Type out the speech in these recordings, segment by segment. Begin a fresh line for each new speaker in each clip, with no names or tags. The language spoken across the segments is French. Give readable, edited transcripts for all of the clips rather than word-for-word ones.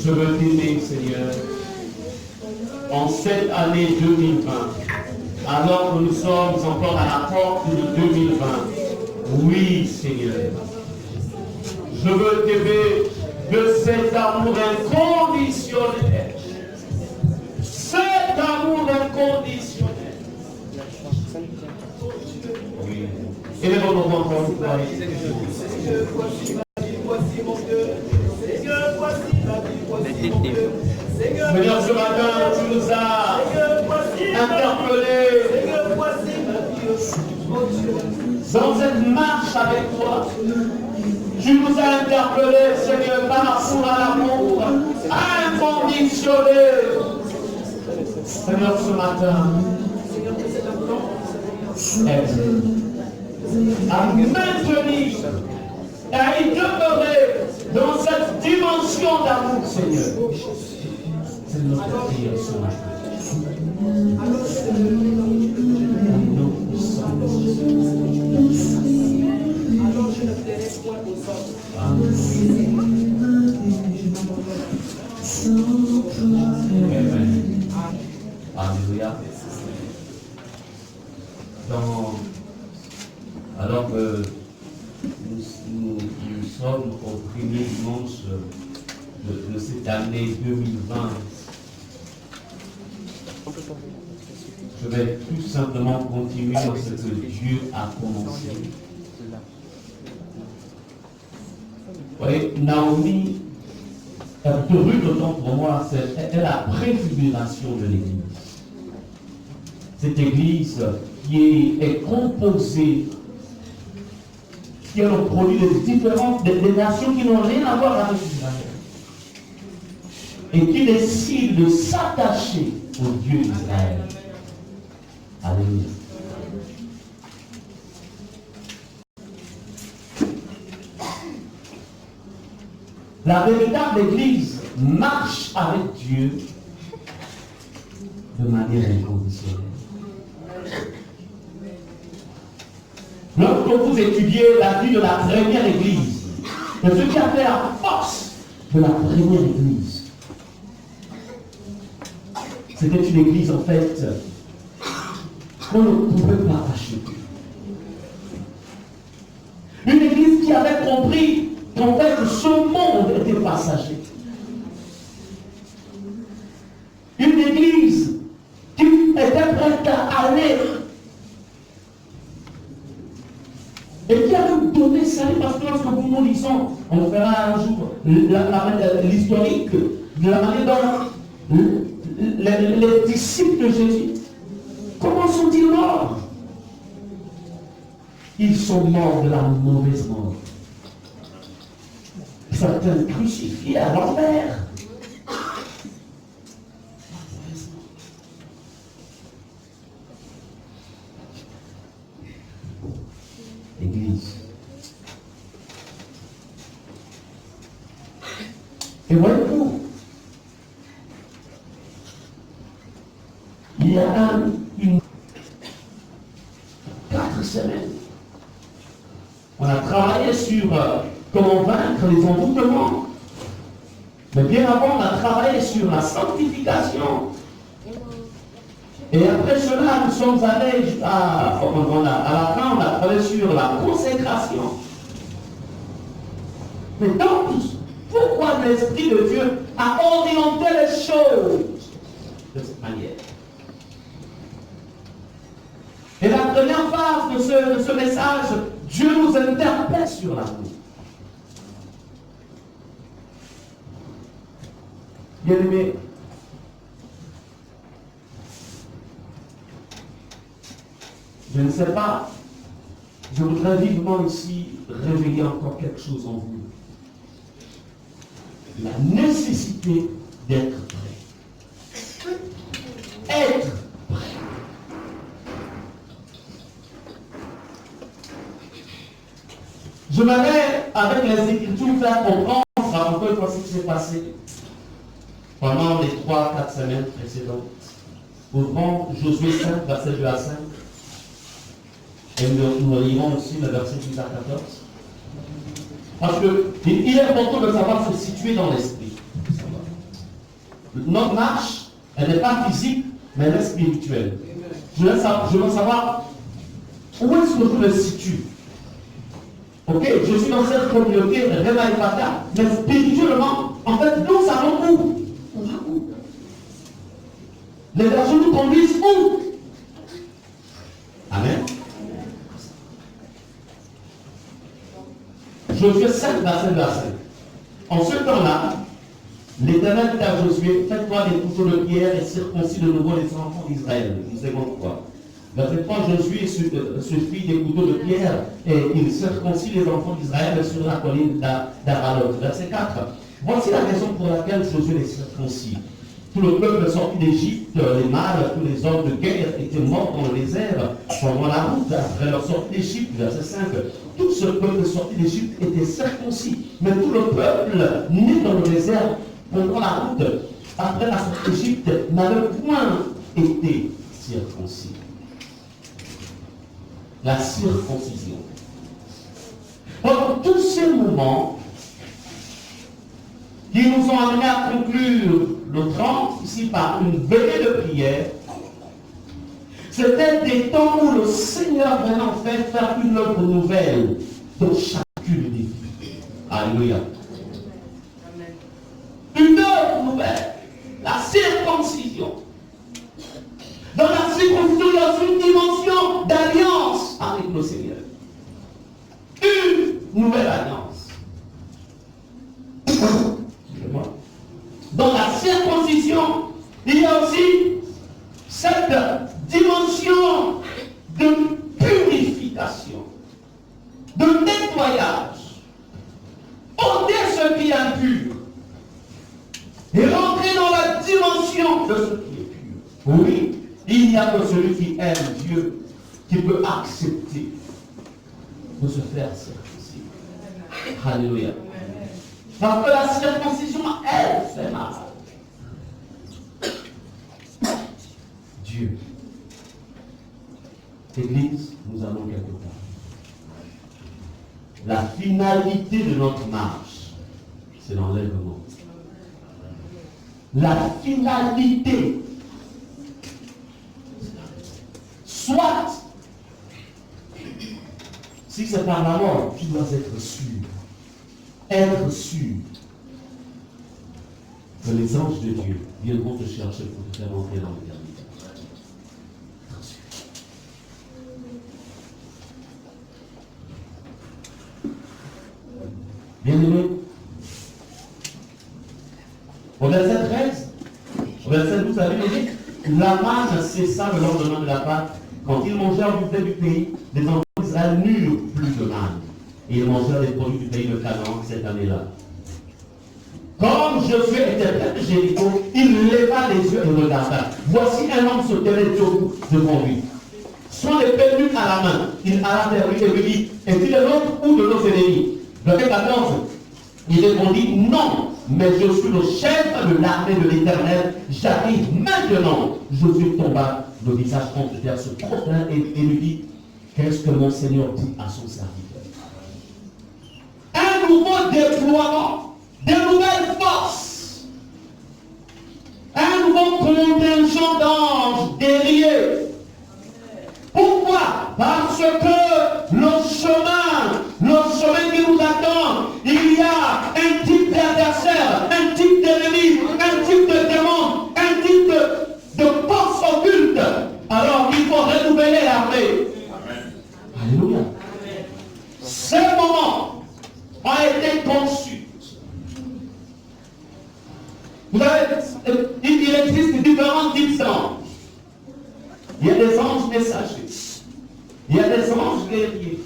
Je veux t'aimer, Seigneur, en cette année 2020, alors que nous sommes encore à la porte de 2020. Oui, Seigneur. Je veux t'aimer de cet amour inconditionnel. Cet amour inconditionnel. Oui. Élevons nos voix encore une fois. Seigneur, voici ma vie, voici mon cœur. Seigneur, voici ma vie, voici mon cœur. Seigneur, ce matin, tu nous as interpellés dans cette marche avec toi. Tu nous as interpellés, Seigneur, par rapport à l'amour inconditionnel. Seigneur, ce matin, aide à maintenir, à y demeurer dans cette dimension d'amour, Seigneur. C'est notre prière ce matin. Alors je ne plairai point aux hommes. Amen. Alléluia. Alors que nous sommes au premier dimanche de cette année 2020, je vais tout simplement continuer dans ce que Dieu a commencé. Vous voyez, Naomi, de rue d'autant pour moi, c'est la préfiguration de l'Église. Cette Église qui est composée, qui est le produit des nations qui n'ont rien à voir avec Israël, et qui décident de s'attacher au Dieu d'Israël. Alléluia. La véritable Église marche avec Dieu de manière inconditionnelle. Lorsque vous étudiez la vie de la première Église, de ce qui a fait la force de la première Église, c'était une Église en fait qu'on ne pouvait pas acheter. Une Église qui avait compris qu'en fait ce monde était passager. Une Église qui était prête à aller et qui a nous donné salut, parce que lorsque nous lisons, on fera un jour l'historique de la manière dont les disciples de Jésus, comment sont-ils morts? Ils sont morts de la mauvaise mort. Certains crucifiés à l'envers. Église. Et voyez-vous, il y a une 4 semaines, on a travaillé sur comment vaincre les envoûtements. Mais bien avant, on a travaillé sur la sanctification. Et après cela, nous sommes allés à la fin, on a travaillé sur la consécration. Mais donc, pourquoi l'Esprit de Dieu a orienté les choses de cette manière? Et la première phase de ce message, Dieu nous interpelle sur l'amour. Bien-aimés, je ne sais pas, je voudrais vivement ici réveiller encore quelque chose en vous. La nécessité d'être prêt. Être prêt. Je m'avais, avec les Écritures, faire comprendre encore une fois ce qui s'est passé pendant les 3-4 semaines précédentes. Ouvrons Josué 5, verset 2 à 5. Et nous lirons aussi le verset 10 à 14. Parce qu'il est important de savoir se situer dans l'esprit. Notre marche, elle n'est pas physique, mais elle est spirituelle. Je veux savoir où est-ce que je me situe. Ok, je suis dans cette communauté, Réma et Fata, mais spirituellement, en fait, nous allons où? On va où? Les versions nous conduisent où? Amen. Josué 7, verset 5. En ce temps-là, l'Éternel dit à Josué, faites-toi des couteaux de pierre et circoncis de nouveau les enfants d'Israël. Une seconde fois. Verset 3, Josué se fit des couteaux de pierre et il circoncis les enfants d'Israël sur la colline d'Aralot. Verset 4, voici la raison pour laquelle Josué les circoncis. Tout le peuple sorti d'Égypte, les mâles, tous les hommes de guerre étaient morts dans le désert pendant la route après leur sortie d'Égypte. Verset 5. Tout ce peuple sorti d'Égypte était circoncis. Mais tout le peuple né dans le désert pendant la route après la sortie d'Égypte n'avait point été circoncis. La circoncision. Pendant tous ces moments qui nous ont amenés à conclure le 30 ici par une veillée de prière, c'était des temps où le Seigneur venait en fait faire une œuvre nouvelle dans chacune des vies. Alléluia. Une œuvre nouvelle, la circoncision. Dans la circoncision, il y a une dimension d'alliance avec le Seigneur. Une nouvelle alliance. Dans la circoncision, il y a aussi cette dimension de purification, de nettoyage, ôter ce qui est impur et rentrer dans la dimension de ce qui est pur. Oui, il n'y a que celui qui aime Dieu qui peut accepter de se faire circoncire. Alléluia. Parce que la circoncision, elle fait mal. Dieu. Église, nous allons quelque part. La finalité de notre marche, c'est l'enlèvement. La finalité. Soit, si c'est par la mort, tu dois être sûr. Être sûr que les anges de Dieu viendront te chercher pour te faire entrer dans l'éternité. Bien-aimé, au verset 13, au verset 12, la Bible dit, la manne cessa le lendemain de la Pâque. Quand ils mangèrent du blé du pays, les enfants d'Israël n'eurent plus de manne. Et ils mangèrent les produits du pays de Canaan cette année-là. Comme Josué était près de Jéricho, il leva les yeux et regarda. Voici un homme se tenait debout devant lui. Son épée nue à la main. Il alla vers lui et lui dit, est-il le nôtre ou de nos ennemis? Verset 14. Il répondit, non, mais je suis le chef de l'armée de l'Éternel. J'arrive maintenant. Josué tomba le visage contre terre, se prosterne et lui dit, qu'est-ce que mon Seigneur dit à son serviteur? Un nouveau déploiement, de nouvelles forces, un nouveau contingent d'anges guerriers. Pourquoi? Parce que le chemin qui nous attend, il y a un type d'adversaire, un type d'ennemi, un type de démon, un type de force occulte. Alors il faut renouveler l'armée. Alléluia. Ce moment a été conçu. Vous savez, il existe différents types d'anges. Il y a des anges messagers. Il y a des anges guerriers.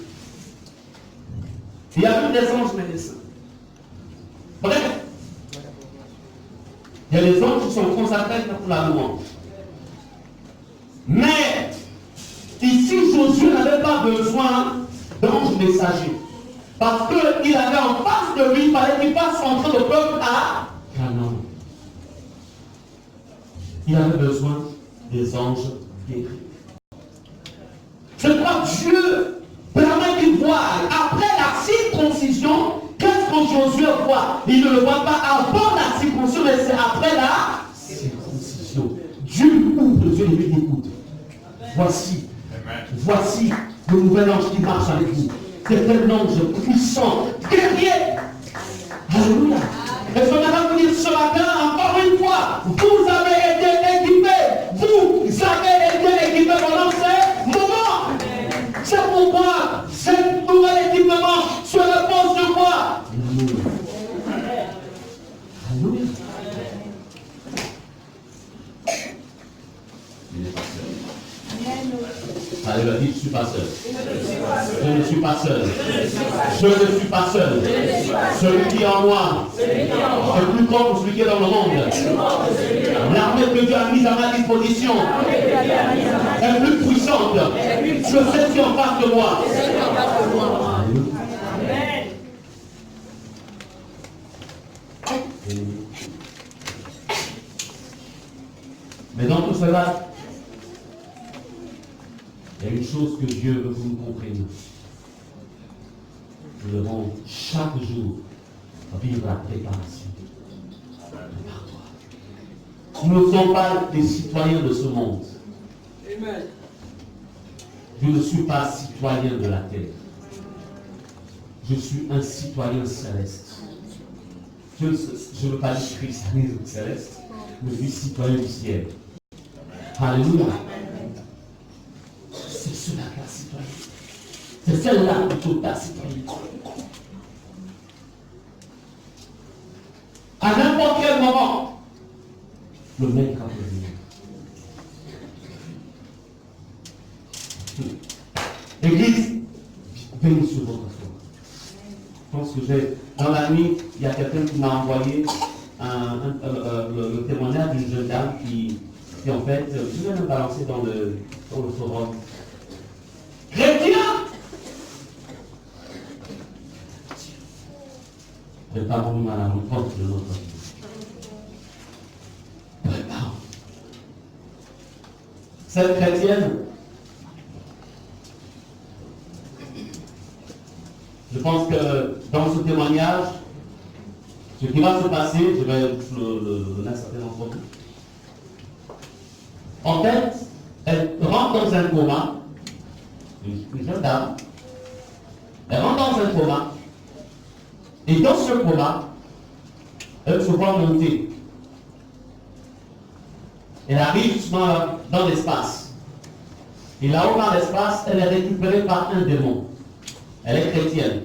Il y a même des anges médecins. Bref, il y a des anges qui sont consacrés pour la louange. Mais, ici, Josué n'avait pas besoin d'anges messagers. Parce qu'il avait en face de lui, il fallait qu'il fasse entrer le peuple à Canaan. Il avait besoin des anges guéris. C'est pourquoi Dieu permet qu'il voie. Après la circoncision, qu'est-ce que Josué voit? Il ne le voit pas avant la circoncision, mais c'est après la voici le nouvel ange qui marche avec vous. C'est un ange puissant, guerrier. Alléluia. Et ce matin, vous dire ce matin, encore une fois, vous avez été équipés. Vous avez été équipés pendant ces moments. C'est pourquoi ce nouvel équipement se repose de quoi? Alléluia. Alléluia, dis, je ne suis pas seul. Je ne suis pas seul. Je ne suis pas seul. Celui qui est en moi est plus grand que celui qui est dans le monde. L'armée que Dieu a mise à ma disposition est plus puissante. Je sais ce qui est en face de moi. Mais dans tout cela, il y a une chose que Dieu veut que nous comprenions. Nous devons chaque jour vivre la préparation. Nous ne sommes pas des citoyens de ce monde. Je ne suis pas citoyen de la terre. Je suis un citoyen céleste. Je ne veux pas dire christianisme céleste, mais je suis citoyen du ciel. Alléluia. C'est cela la citoyenneté. C'est celle-là plutôt ta citoyenneté. À n'importe quel moment, le maître va revenir. Église, veillez sur votre foi. Je pense que dans la nuit, il y a quelqu'un qui m'a envoyé le témoignage d'une jeune dame qui en fait, je vais le balancer dans le forum. Chrétien! Préparons-nous à la rencontre de notre vie. Préparons. Cette chrétienne, je pense que dans ce témoignage, ce qui va se passer, je vais le donner à certains d'entre vous. En fait, elle rentre dans un coma, une jeune dame, elle rentre dans un coma, et dans ce coma, elle se voit monter. Elle arrive justement dans l'espace. Et là-haut dans l'espace, elle est récupérée par un démon. Elle est chrétienne.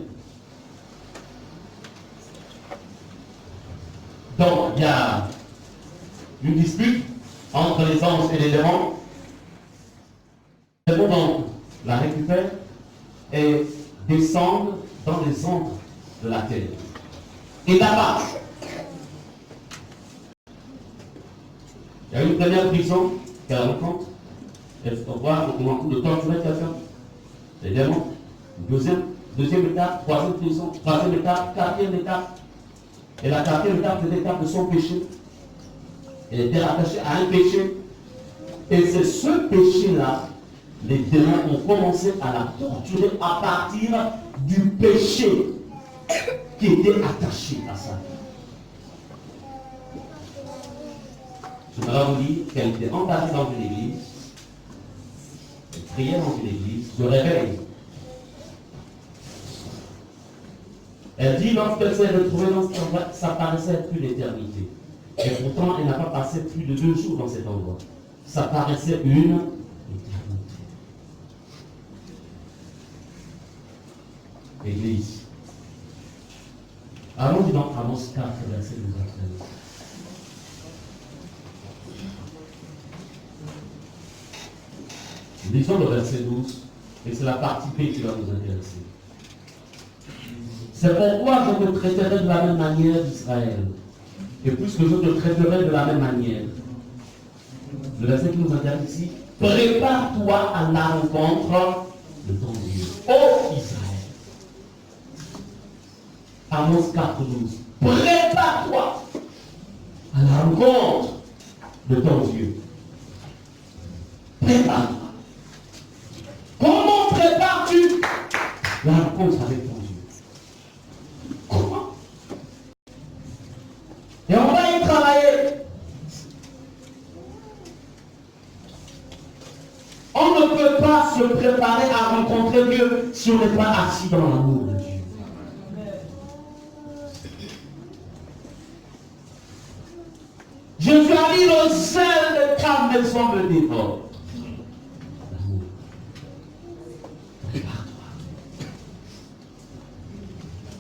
Donc, il y a une dispute entre les anges et les démons. Les démons la récupèrent et descendent dans les ombres de la terre. Et là-bas, il y a une première prison qu'elle rencontre. Elle voit au moment de torturer quelqu'un. Les démons. Deuxième étape, troisième prison, troisième étape, quatrième étape. Et la quatrième étape, c'est l'étape de son péché. Elle était rattachée à un péché. Et c'est ce péché-là, les démons ont commencé à la torturer à partir du péché qui était attaché à ça. Je voudrais vous dire qu'elle était engagée dans une église, elle priait dans une église, de réveil. Elle dit, lorsqu'elle s'est retrouvée dans cet endroit, ça paraissait être plus l'éternité. Et pourtant, elle n'a pas passé plus de 2 jours dans cet endroit. Ça paraissait une éternité. Église. Allons-y dans Amos 4, verset 12 à 13. Lisons le verset 12, et c'est la partie P qui va nous intéresser. C'est pourquoi je te traiterai de la même manière d'Israël. Et puisque je te traiterai de la même manière, le verset qui nous intéresse ici, prépare-toi à la rencontre de ton Dieu. Ô Israël. Amos 4, 12. Prépare-toi à la rencontre de ton Dieu. Prépare-toi. Comment prépares-tu la rencontre avec ton Dieu? Comment? Et on va y travailler. On ne pas se préparer à rencontrer Dieu si on n'est pas assis dans l'amour de Dieu. Jésus a dit, le sel de ta maison me dévore. L'amour. Prépare-toi.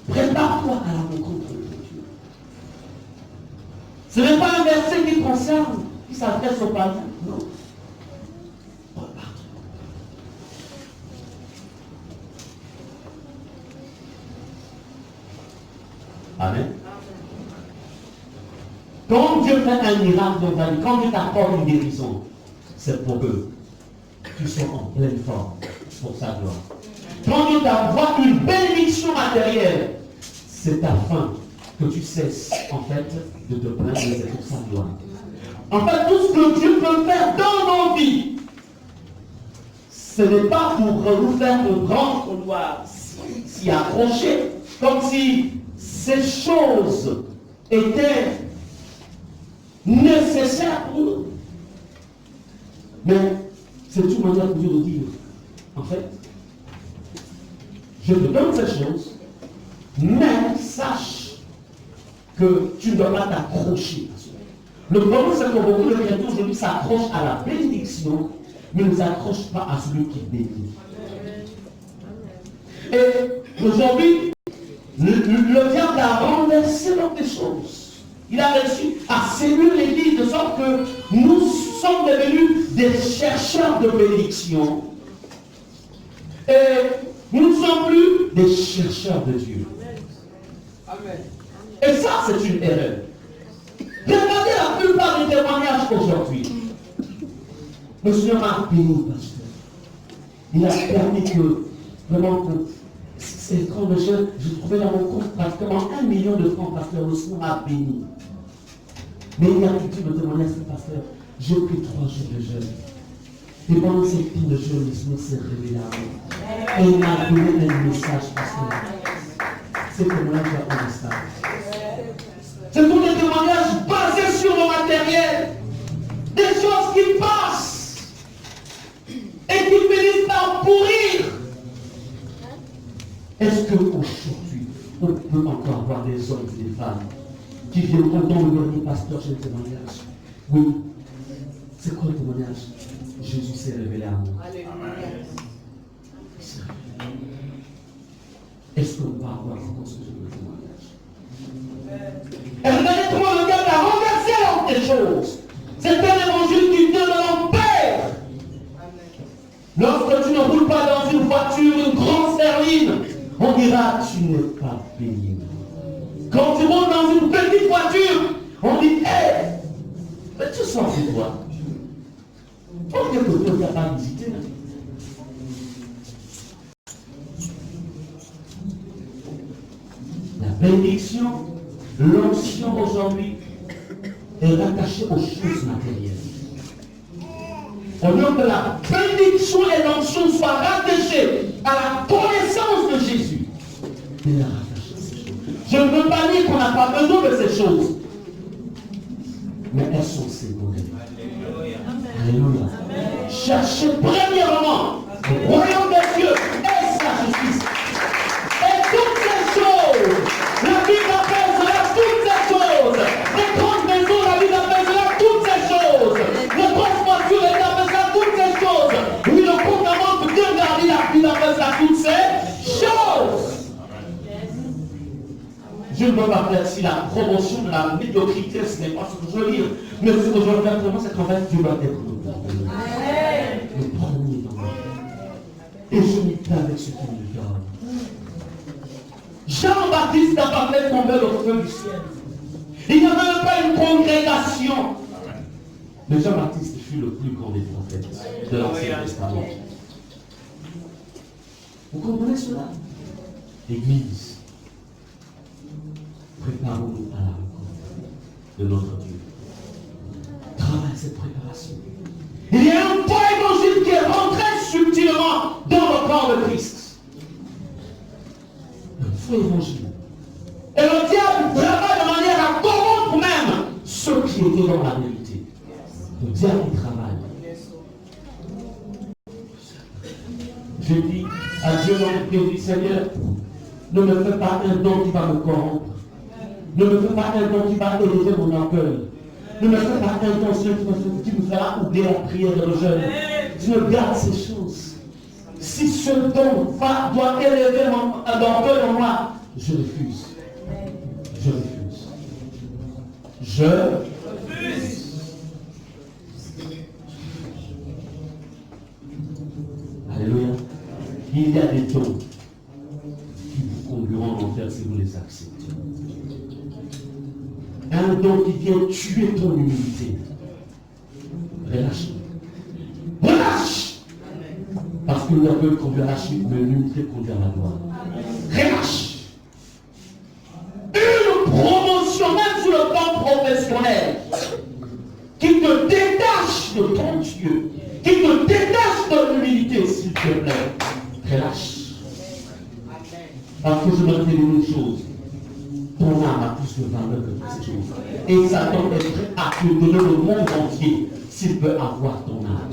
Prépare-toi à la rencontre de Dieu. Ce n'est pas un verset qui concerne, qui s'adresse aux païens. Non. Prépare-toi. Amen. Quand Dieu fait un miracle dans ta vie, quand Dieu t'accorde une guérison, c'est pour que tu sois en pleine forme pour sa gloire. Quand Dieu t'envoie une bénédiction matérielle, c'est afin que tu cesses en fait de te plaindre, c'est pour sa gloire. En fait, tout ce que Dieu peut faire dans nos vies, ce n'est pas pour nous faire comprendre qu'on doit s'y accrocher, comme si ces choses étaient nécessaire pour nous. Mais c'est une manière pour Dieu de dire, en fait, je te donne ces choses, mais sache que tu ne dois pas t'accrocher. Le problème, c'est que beaucoup de chrétiens aujourd'hui s'accrochent à la bénédiction, mais ne s'accrochent pas à celui qui bénit. Et aujourd'hui, le diable a renversé des choses. Il a réussi à séduire l'Église de sorte que nous sommes devenus des chercheurs de bénédiction. Et nous ne sommes plus des chercheurs de Dieu. Amen. Et ça, c'est une erreur. Regardez la plupart des témoignages aujourd'hui. Le Seigneur m'a béni, pasteur. Il a permis que, vraiment, c'est étrange, j'ai trouvé dans mon compte pratiquement 1 million de francs, pasteur. Le Seigneur m'a béni. Mais il y a une de témoignage, pasteur. J'ai pris 3 jours de jeûne. Et pendant ces temps de jeûne, le Seigneur s'est révélé à moi. Et il m'a donné un message, pasteur. Ces témoignages sont en message. Ce sont des témoignages basés sur le matériel. Des choses qui passent. Et qui finissent par pourrir. Est-ce qu'aujourd'hui, on peut encore voir des hommes et des femmes qui viennent entendre le dernier pasteur chez le témoignage? Oui. C'est quoi le témoignage? Jésus s'est révélé à moi. Est-ce qu'on va avoir encore ce genre de témoignage? Et regardez comment le diable a renversé des choses. C'est un évangile qui te le père. Lorsque tu ne roules pas dans une voiture, une grande berline, on dira tu n'es pas payé. Quand tu montes dans une petite voiture, on dit hé, mais tu sens c'est toi. Pour quelque chose qui n'a pas visité. La bénédiction, l'onction aujourd'hui est rattachée aux choses matérielles. Au lieu que la bénédiction et l'onction soient rattachées à la connaissance de Jésus, il est rattaché à ces choses. Je ne veux pas dire qu'on n'a pas besoin de ces choses, mais elles sont ces modèles. Alléluia. Cherchez premièrement le royaume des cieux et sa justice. Et toutes ces choses, la Bible appelle cela toutes ces choses. Les grandes maisons, la Bible appelle cela toutes ces choses. Les grosses voitures, la Bible appelle cela toutes ces choses. Oui, le commandement de Dieu garder, la Bible appelle cela toutes ces choses. Je ne peux pas faire si la promotion de la médiocrité, ce n'est pas ce que je veux dire. Mais ce que je veux faire vraiment, c'est qu'en fait, Dieu doit être le premier dans ma vie. Et je m'y plais avec ce qu'il me donne. Jean-Baptiste n'a pas fait tomber le feu du ciel. Il n'y avait même pas une congrégation. Mais Jean-Baptiste fut le plus grand des prophètes de l'Ancien Testament. Vous comprenez cela? L'Église. Préparons-nous à la rencontre de notre Dieu. Travaille cette préparation. Il y a un point évangile qui est rentré subtilement dans le corps de Christ. Un faux évangile. Et le diable travaille de manière à corrompre même ceux qui étaient dans la vérité. Le diable travaille. J'ai dit à Dieu dans le prière, Seigneur, ne me fais pas un don qui va me corrompre. Ne me fais pas un don qui va élever mon orgueil. Ne me fais pas un don qui me fera oublier la prière et le jeûne. Dieu garde ces choses. Si ce don doit élever l'orgueil en moi, je refuse. Je refuse. Je refuse. Alléluia. Il y a des dons qui vous conduiront en enfer si vous les acceptez. Un don qui vient tuer ton humilité. Relâche. Relâche. Parce que l'orgueil conduit à la chute, mais l'humilité conduit à la gloire. Relâche. Une promotion, même sur le plan professionnel, qui te détache de ton Dieu, qui te détache de l'humilité, s'il te plaît. Relâche. Parce que je me dis une chose. Ton âme a plus de valeur que toutes ces choses. Et Satan est prêt à te donner le monde entier s'il peut avoir ton âme.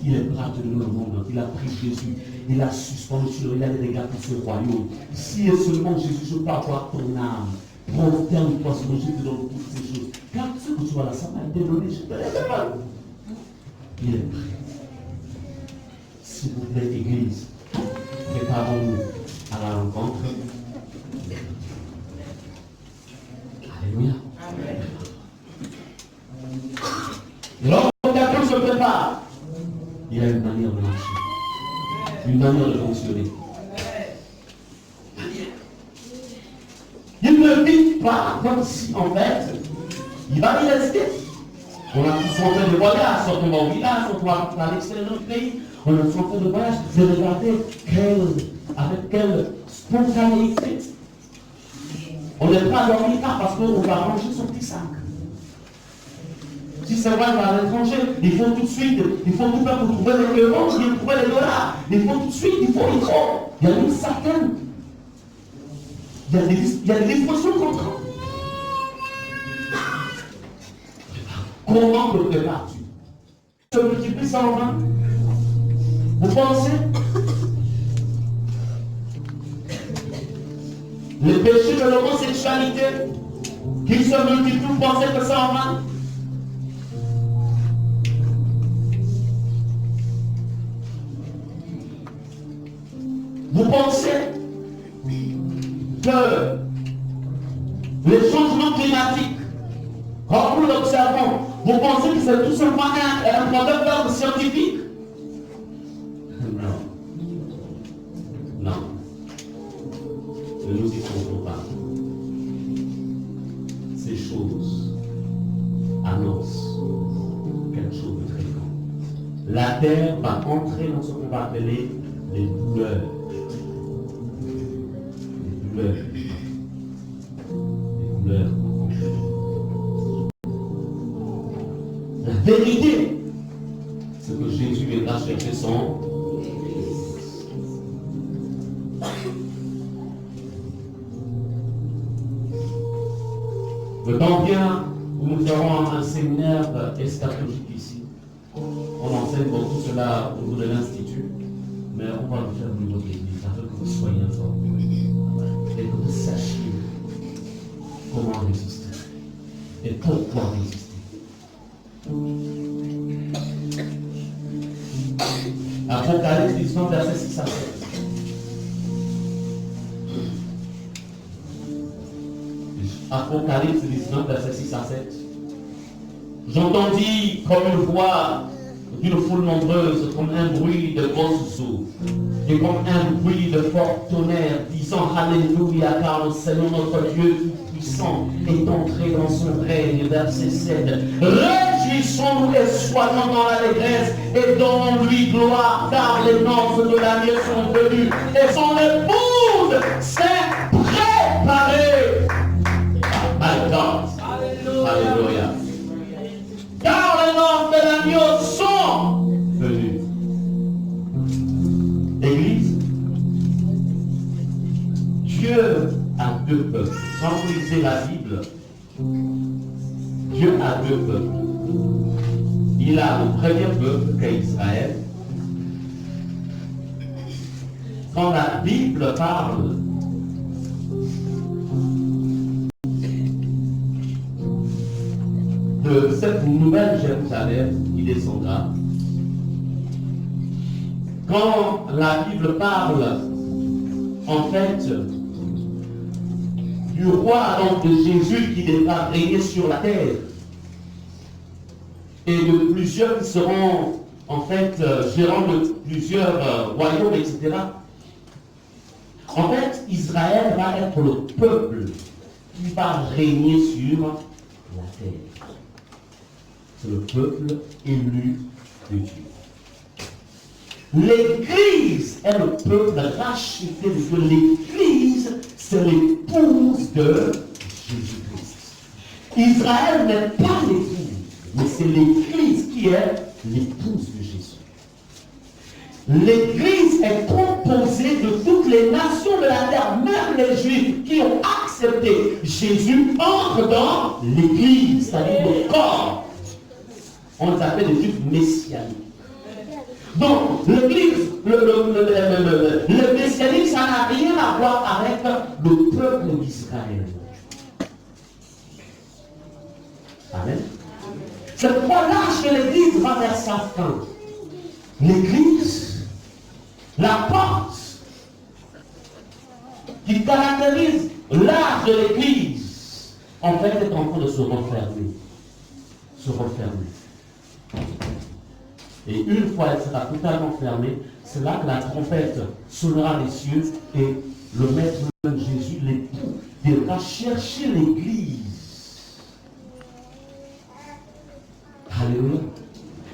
Il est prêt à te donner le monde entier. Il a pris Jésus. Il a suspendu sur lui. Il a des regards pour ce royaume. Si et seulement Jésus, je peux avoir ton âme. Prosterne-toi sur Jésus dans toutes ces choses. Car ce que tu vois là, ça m'a été donné. Je te l'ai donné. Il est prêt. S'il vous plaît, Église, préparons-nous à la rencontre. Alléluia. Lorsque quelqu'un se prépare, il a une manière de marcher, une manière de fonctionner. Il ne vit pas comme si, en fait, il va y rester. On a tous fait des voyages, surtout au village, surtout à l'extérieur du pays. On a tous fait des voyages, de regarder avec quelle spontanéité. On n'est pas dormi tard parce qu'on va ranger son petit sac. Si c'est vrai, on va à l'étranger, il faut tout de suite, il faut tout faire pour trouver les euros, pour trouver les dollars. Il faut tout de suite, il faut. Il y a une certaine. Il y a des dispositions contre. Comment te prépares-tu? Se multiplie ça en vain. Vous pensez? Les péchés de l'homosexualité qui se multiplient, vous pensez que ça en va? Vous pensez que les changements climatiques, quand nous l'observons, vous pensez que c'est tout simplement un problème d'ordre scientifique? Non. Non. Ne nous y trompons pas. Ces choses annoncent quelque chose de très grand. La terre va entrer dans ce qu'on va appeler les douleurs. Les douleurs. Les douleurs. La vérité, c'est que Jésus viendra chercher son. Le temps vient où nous ferons un séminaire eschatologique ici. On enseigne beaucoup cela au niveau de l'Institut, mais on va le faire au niveau de l'Église, afin que vous soyez informés et que vous sachiez comment résister et pourquoi résister. Apocalypse 19, verset 6 à 7. Apocalypse 19, verset 6 à 7. J'entendis comme une voix d'une foule nombreuse, comme un bruit de grosses eaux, et comme un bruit de fort tonnerre, disant Alléluia, car le Seigneur notre Dieu Tout-Puissant est entré dans son règne. Verset 7. Réjouissons-nous et soyons dans l'allégresse et donnons lui gloire, car les noces de l'année sont venues et son épouse s'est préparée. My God. Alléluia. Car les noces de l'agneau sont venues. Église, Dieu a deux peuples. Quand vous lisez la Bible, Dieu a deux peuples. Il a le premier peuple qu'est Israël quand la Bible parle de cette nouvelle Jérusalem qui descendra, quand la Bible parle en fait du roi, donc de Jésus qui devra régner sur la terre, et de plusieurs qui seront en fait gérants de plusieurs royaumes, etc. En fait, Israël va être le peuple qui va régner sur la terre. C'est le peuple élu de Dieu. L'Église est le peuple racheté de Dieu. L'Église, c'est l'épouse de Jésus-Christ. Israël n'est pas l'épouse, mais c'est l'Église qui est l'épouse de Jésus. L'Église est composée de toutes les nations de la terre, même les Juifs qui ont accepté Jésus entrent dans l'Église, c'est-à-dire le corps. On les appelle les Juifs messianiques. Donc, l'Église, le messianisme, ça n'a rien à voir avec le peuple d'Israël. Amen. C'est pourquoi l'âge de l'Église va vers sa fin. L'Église, la porte qui caractérise l'âge de l'Église, en fait, est en train de se refermer. Se refermer. Et une fois elle sera totalement fermée, c'est là que la trompette sonnera les cieux et le maître de Jésus, l'époux, viendra chercher l'Église. Alléluia.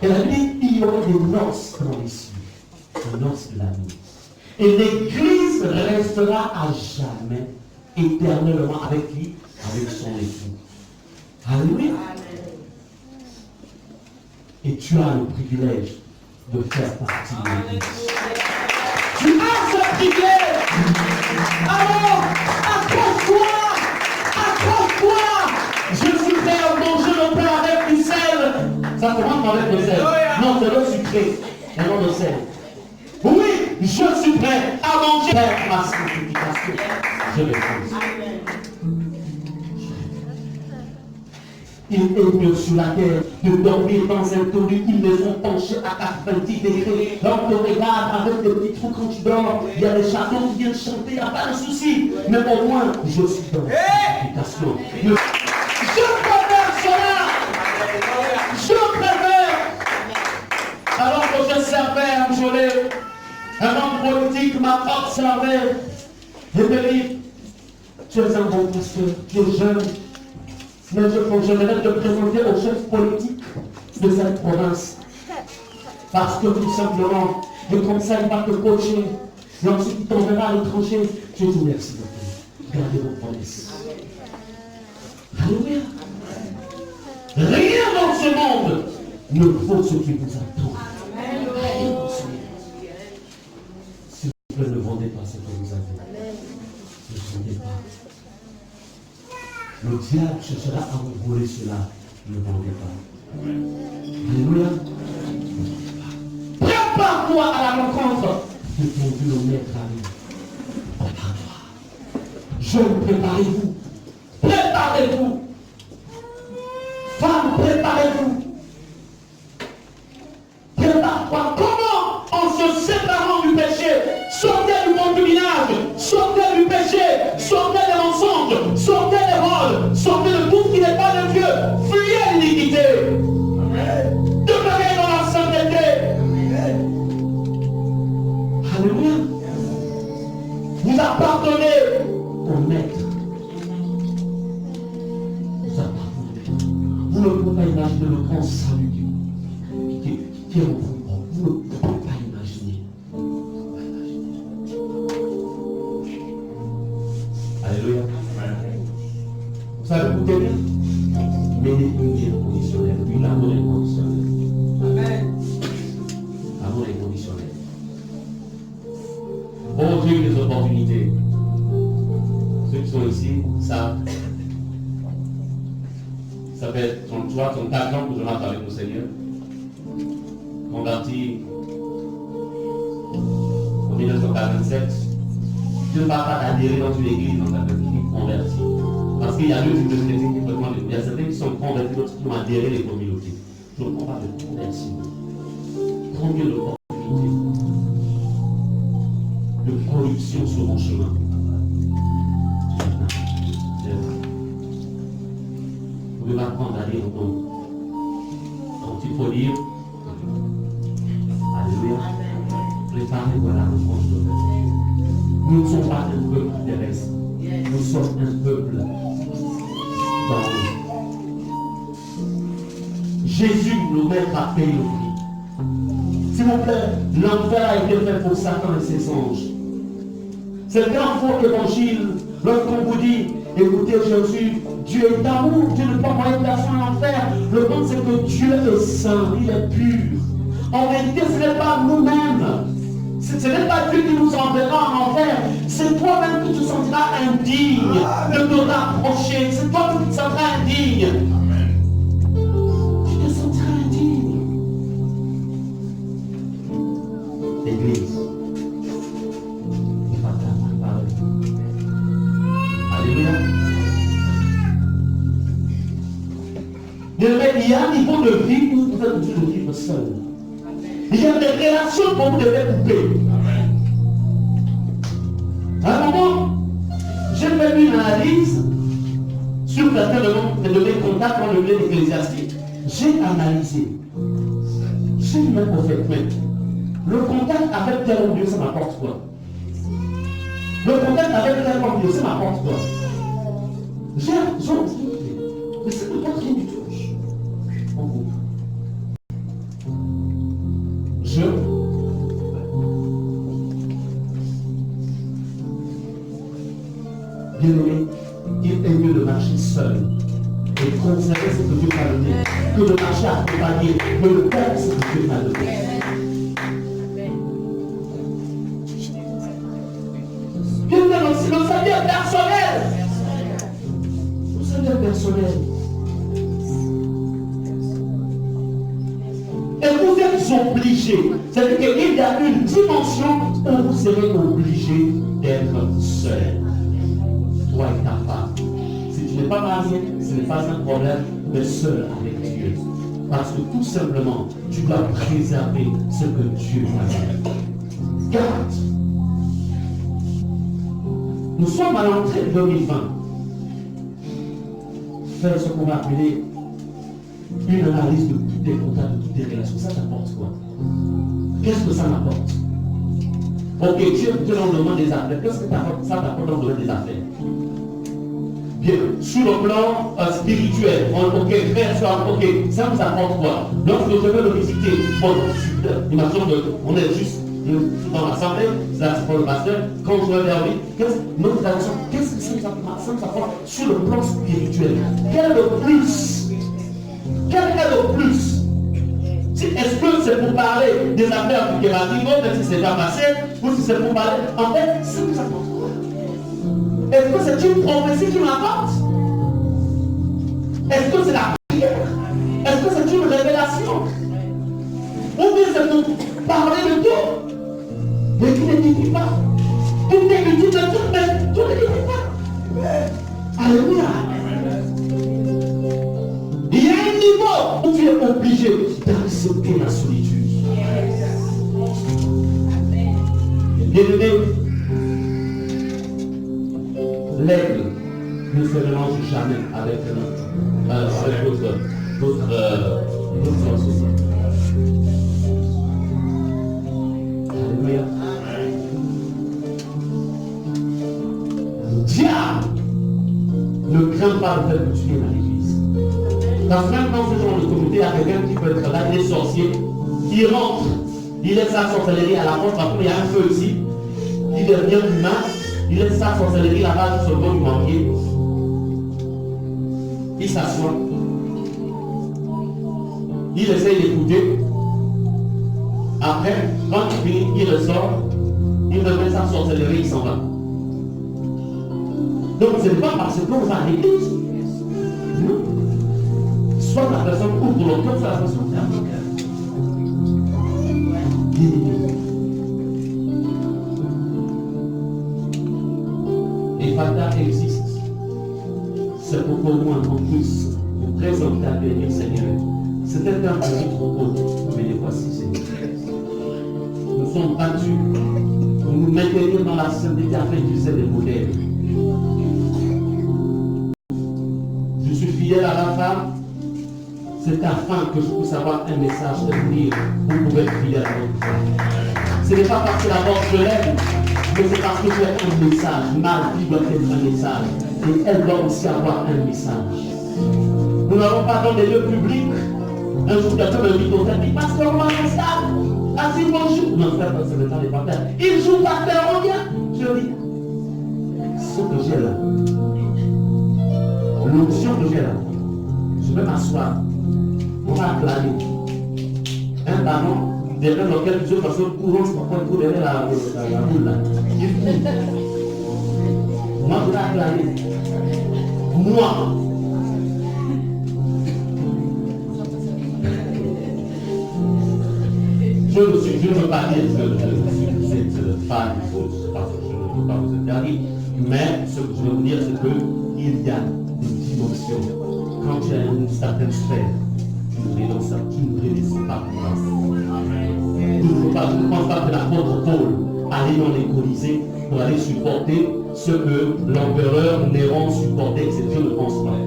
Et la Bible, il y aura des noces dans les cieux, des noces de l'amour. Et l'Église restera à jamais, éternellement, avec qui? Avec son époux. Alléluia. Et tu as le privilège de faire partie de l'Église. Tu as ce privilège. Alors, accroche-toi. Accroche-toi. Je suis prêt à manger le pain avec du sel. Ça se mange avec le sel. Non, c'est le sucré. Et non le sel. Oui, je suis prêt à manger ma sanctification. Je le fais. Il est mieux sur la terre de dormir dans un tondu, une maison penchée à 90 degrés. Donc te regarde avec des petits trous quand tu dors. Il y a des chatons qui viennent chanter, il n'y a pas de souci. Mais au moins, je suis dans la sanctification. Je préfère cela. Je préfère. Alors que je servais un jolet, un homme politique m'a observé et me dit, tu es un bon pasteur, tu es jeune. Mais je vais te présenter au chef politique de cette province. Parce que tout simplement, et comme ça, il va te coacher. Et ensuite, il t'enverra à l'étranger. Je dis merci beaucoup. Gardez vos promesses. Alléluia. Rien dans ce monde ne vaut ce qui vous attend. Rien dans ce monde. S'il vous plaît, ne vendez pas ce que vous avez. Ne vendez pas. Le diable cherchera à vous voler cela. Ne vendez pas. Alléluia. Prépare-toi à la rencontre de ton Dieu, le maître ami. Prépare-toi. Jeunes, préparez-vous. Préparez-vous. Femmes, préparez-vous. Prépare-toi. Comment? En se séparant du péché. Sortez du concubinage. Sortez du péché. Sortez des mensonges. Sortez des vols. Sortez de tout ce qui n'est pas de Dieu. Fuyez l'iniquité. Demeurez dans la sainteté. Alléluia. Vous appartenez au maître. Vous appartenez. Vous ne pouvez pas imaginer le grand salut qui est en vous. Vous ne pouvez pas imaginer. Alléluia. Vous savez, écoutez bien. Mais les lumières conditionnelles. Oui, l'amour est conditionnel. Amen. L'amour est conditionnel. Bon Dieu, des opportunités. Ceux qui sont ici savent. Ça fait, tu vois, son 4 ans que je marche avec le Seigneur. Converti au 1947, je ne vais pas adhérer dans une église dans la qui convertie. Parce qu'il y a deux types de chrétiens qui fréquentent. Il y a certains qui sont convertis, d'autres qui ont adhéré les communautés. Je ne prends pas de conversion. Combien d'opportunités de corruption sur mon chemin? Vous pouvez m'apprendre à lire quand il faut lire. Alléluia. Préparez-vous à la rencontre de Dieu. Nous ne sommes pas un peuple terrestre. Nous sommes un peuple d'en haut. Jésus, le Maître, a payé le prix. S'il vous plaît, l'enfer a été fait pour Satan et ses anges. C'est le grand faux évangile. Lorsqu'on vous dit, écoutez Jésus, Dieu est amour, Dieu ne peut pas envoyer personne en enfer. Le point c'est que Dieu est saint, il est pur. En réalité, ce n'est pas nous-mêmes. Ce n'est pas Dieu qui nous enverra en enfer. C'est toi-même qui te sentiras indigne de te rapprocher. C'est toi qui te sentiras indigne. Amen. Tu te sentiras indigne. L'église. Il va t'apprendre à parler. Alléluia. Il y a un niveau de vie où vous êtes obligé de vivre seul. Il y a des relations que vous devez couper. À un moment, j'ai fait une analyse sur certains de mes contacts dans le milieu ecclésiastique. J'ai analysé. J'ai dit même au fait, mais le contact avec tel homme Dieu, ça m'apporte quoi? Le contact avec tel homme Dieu, ça m'apporte quoi? Mais c'est peut-être rien du tout. En groupe. Bien-aimé, il est mieux de marcher seul et conserver ce que Dieu t'a donné que de marcher accompagné, que de perdre ce que Dieu t'a donné. Bien-aimé, aussi le salaire personnel. Le salaire personnel. Et vous êtes obligés. C'est-à-dire qu'il y a une dimension où vous serez obligés d'être seul. Toi et ta femme. Si tu n'es pas marié, ce n'est pas un problème, mais seul avec Dieu. Parce que tout simplement, tu dois préserver ce que Dieu t'a donné. Garde. Nous sommes à l'entrée de 2020. Faire ce qu'on va appeler une analyse de tous tes contacts, de toutes tes relations. Ça t'apporte quoi? Qu'est-ce que ça m'apporte? Ok, Dieu te donne le domaine des affaires. Qu'est-ce que ça t'apporte dans le domaine des affaires? Bien, sur le plan spirituel, ok, frère, ok, ça nous apporte quoi? Lorsque je vais le visiter, bon, super, imaginons qu'on est juste dans l'assemblée, là c'est pour le pasteur, quand je vais vers lui, qu'est-ce que ça nous apporte sur le plan spirituel? Quel est le plus? Quel est le plus? Est-ce que c'est pour parler des affaires du Kératino, même si c'est pas passé, ou si c'est pour parler, en fait, ça nous apporte quoi? Est-ce que c'est une prophétie qui m'apporte? Est-ce que c'est la prière? Est-ce que c'est une révélation? Ou bien c'est pour parler de tout? Mais tout n'édifie pas. Tout est utile de tout, mais tout n'édifie pas. Alléluia. Il y a un niveau où tu es obligé d'accepter la solitude. Bien-aimé, l'aigle ne se mélange jamais avec d'autres oiseaux. Alléluia. Le diable ne craint pas le fait que tu viennes à l'église. Parce que même dans ce genre de communauté, il y a quelqu'un qui peut être là, il est sorcier, il rentre, il laisse sa sorcellerie à la porte, parce qu'il y a un feu ici, il devient humain, il laisse sa sorcellerie là-bas sur le bord du banquier, il s'assoit, il essaye d'écouter, après, quand il finit, il ressort, il remet sa sorcellerie, il s'en va. Donc ce n'est pas parce qu'on va à l'église, non. Soit la personne ouvre le cœur, soit la personne ferme le cœur. pour moi qu'on puisse vous présenter à béni, Seigneur. C'était un petit troupeau, mais les voici, Seigneur. Nous sommes battus pour nous maintenir dans la sainteté afin d'utiliser des modèles. Je suis fidèle à la femme, c'est afin que je puisse avoir un message de dire, vous pouvez être fidèle à votre femme. Ce n'est pas parce que la porte je l'aime, mais c'est parce que j'ai un message. Ma vie doit être un message. Et elle doit aussi avoir un message. Nous n'allons pas dans des lieux publics. Un jour, quelqu'un me dit au dit, pasteur, on va faire ça. Assis, bonjour. Non, frère, ce n'est pas les partenaires. Il joue pasteur, on vient. Je dis, ce que j'ai là, l'option que j'ai là, je vais m'asseoir. On va acclamer. Un ballon derrière lequel plusieurs personnes courent, c'est pourquoi ils courent derrière la boule là. Moi, je vais acclamer. Moi. Je ne veux pas dire que cette femme fausse, parce que je ne veux pas vous interdire, mais ce que je veux vous dire, c'est qu'il y a des dimensions. Quand tu as une certaine sphère, tu ne réussis pas. Je ne pense pas que l'apôtre Paul allait dans les Colisées pour aller supporter ce que l'empereur Néron supportait, je ne pense pas.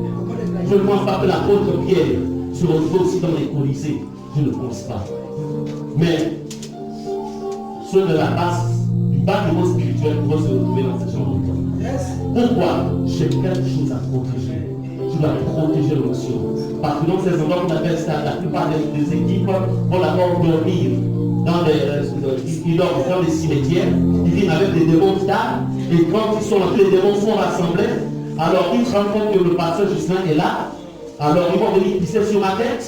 Je ne pense pas que l'apôtre Pierre se retrouve aussi dans les Colisées, je ne pense pas. Mais ceux de la base, du bâtiment spirituel vont se retrouver dans ce genre de temps. Pourquoi? J'ai quelque chose à protéger. Tu dois protéger l'onction. Parce que dans ces endroits qu'on appelle ça, la plupart des équipes vont d'abord dormir dans des cimetières. Ils viennent avec des démons stars. Et quand les démons sont rassemblés, alors ils se rendent compte que le pasteur Justin est là. Alors ils vont venir pisser sur ma tête.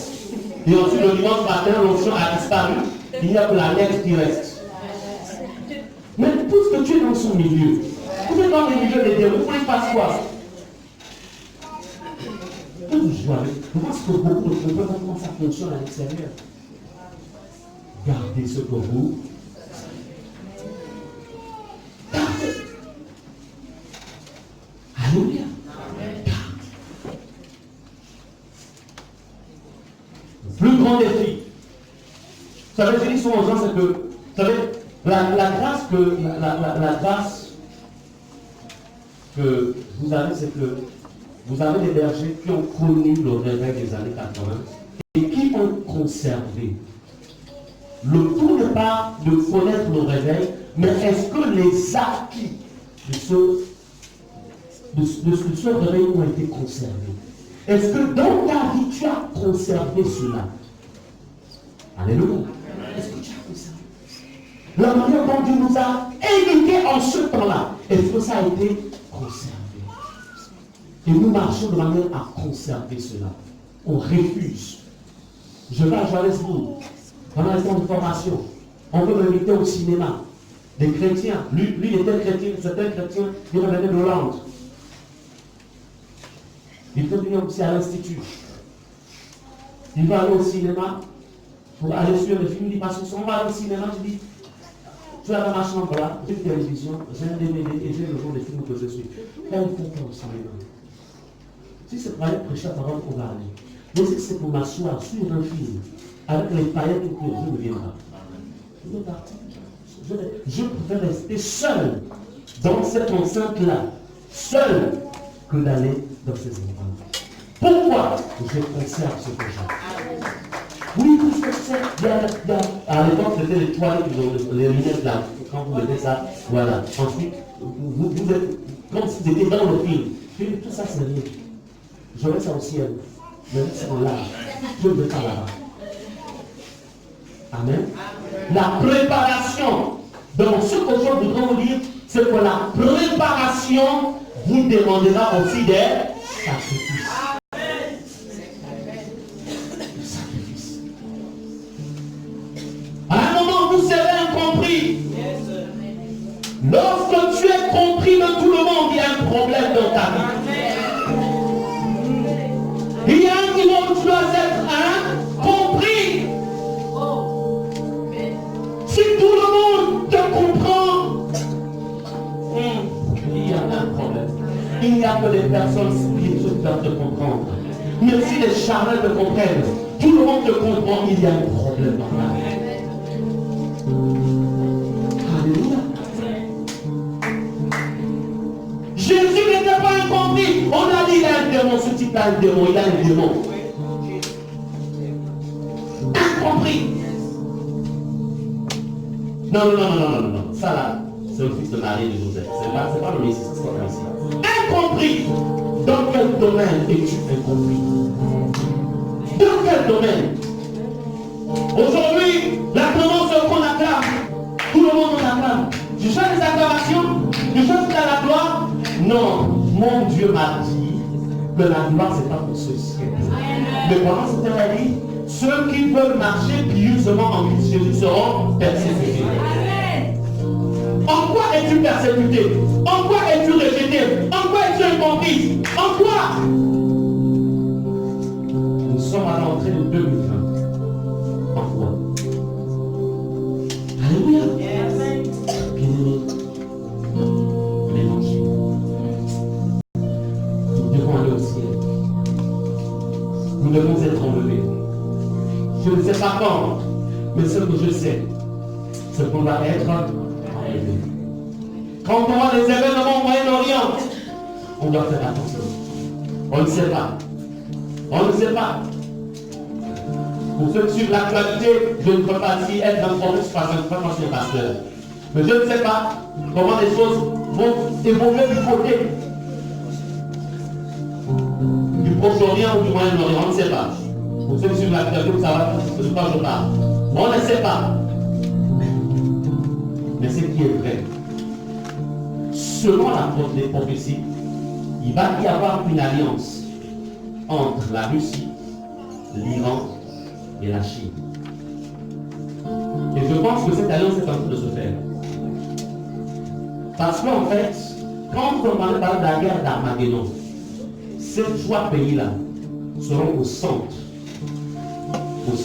Et ensuite le dimanche matin, l'onction a disparu. Il n'y a que la lettre qui reste. Mais puisque tu es dans son milieu, vous êtes dans le milieu des démons, vous voulez pas quoi? Je pense que beaucoup ne comprennent pas comment ça fonctionne à l'extérieur. Gardez ce pour vous. Gardez. Alléluia. Le plus grand défi. Vous savez, je dis souvent aux gens, c'est que, vous savez, la grâce que vous avez, c'est que vous avez des bergers qui ont connu le réveil des années 80 et qui ont conservé. Le tout n'est pas de connaître le réveil, mais est-ce que les acquis de ce réveil ont été conservés? Est-ce que dans ta vie, tu as conservé cela? Alléluia. Est-ce que tu as conservé? La manière dont Dieu nous a éduqués en ce temps-là, est-ce que ça a été conservé? Et nous marchons de manière à conserver cela. On refuse. Je vais à Johannesburg, pendant les temps de formation. On veut m'inviter au cinéma. Des chrétiens. Lui il était chrétien, c'était chrétien, il revenait de Hollande. Il peut venir aussi à l'Institut. Il va aller au cinéma pour aller sur les films. Il dit, parce que si on va aller au cinéma, tu dis, tu as dans ma chambre là, j'ai une télévision, j'ai un DVD et j'ai le genre de films que je suis. Là, il faut pas au cinéma. Si c'est pour aller prêcher la parole, on va aller. Mais si c'est pour m'asseoir sur un film, avec les paillettes autour, je ne viens pas. Je vais partir. Je préfère rester seul dans cette enceinte-là, seul, que d'aller dans ces endroits. Pourquoi je conserve ce que j'ai? Oui, tout ce que c'est. À l'époque, c'était les toilettes, les lunettes là. Quand vous mettez ça, voilà. Ensuite, vous êtes, comme si vous étiez dans le film. Tout ça, c'est rien. Je mets ça au ciel. Je mets ça en là. Je ne vais pas là-bas. Amen. La préparation. Donc, ce que je voudrais vous dire, c'est que la préparation vous demandera aussi des sacrifices. Sacrifices. À un moment, vous serez incompris. Lorsque tu es compris de tout le monde, il y a un problème dans ta vie. Il y a un niveau où tu dois être compris. Si tout le monde te comprend, il y a un problème. Il n'y a que les personnes spirituelles doivent te comprendre. Même si les charnels te comprennent, tout le monde te comprend, il y a un problème dans la vie. Alléluia. Jésus n'était pas incompris. On a dit il a un démon, ce type a un démon, il a un démon. Incompris. Non. Ça là, c'est le fils de Marie et de Joseph. C'est pas le Messie, c'est pas le Messie. Incompris. Dans quel domaine es-tu incompris? Dans quel domaine? Aujourd'hui, la tendance qu'on acclame, tout le monde en acclame. Tu cherches les acclamations? Tu cherches la gloire? Non, mon Dieu m'a dit que la gloire, c'est pas pour ceux-ci. Mais pendant ce temps, il dit, ceux qui veulent marcher pieusement en Christ Jésus seront persécutés. En quoi es-tu persécuté? En quoi es-tu rejeté? En quoi es-tu incompris? En quoi? Nous sommes à l'entrée de 2020. En quoi? Alléluia. Bien-aimés, l'évangile. Nous devons aller au ciel. Nous devons être enlevés. Je ne sais pas quand, mais ce que je sais, c'est qu'on va être enlevé. Quand on voit les événements au Moyen-Orient, on doit faire attention. On ne sait pas. On ne sait pas. Pour ceux qui suivent l'actualité, je ne peux pas dire être informé sur moi je suis pasteur. Mais je ne sais pas comment les choses vont évoluer du côté du Proche-Orient ou du Moyen-Orient. On ne sait pas. Pour ceux qui suivent l'actualité, vous savez de quoi je parle. On ne sait pas. Mais ce qui est vrai, selon la prophétie, il va y avoir une alliance entre la Russie, l'Iran et la Chine. Et je pense que cette alliance est en train de se faire. Parce qu'en fait, quand on parle de la guerre d'Armageddon, ces trois pays-là seront au centre de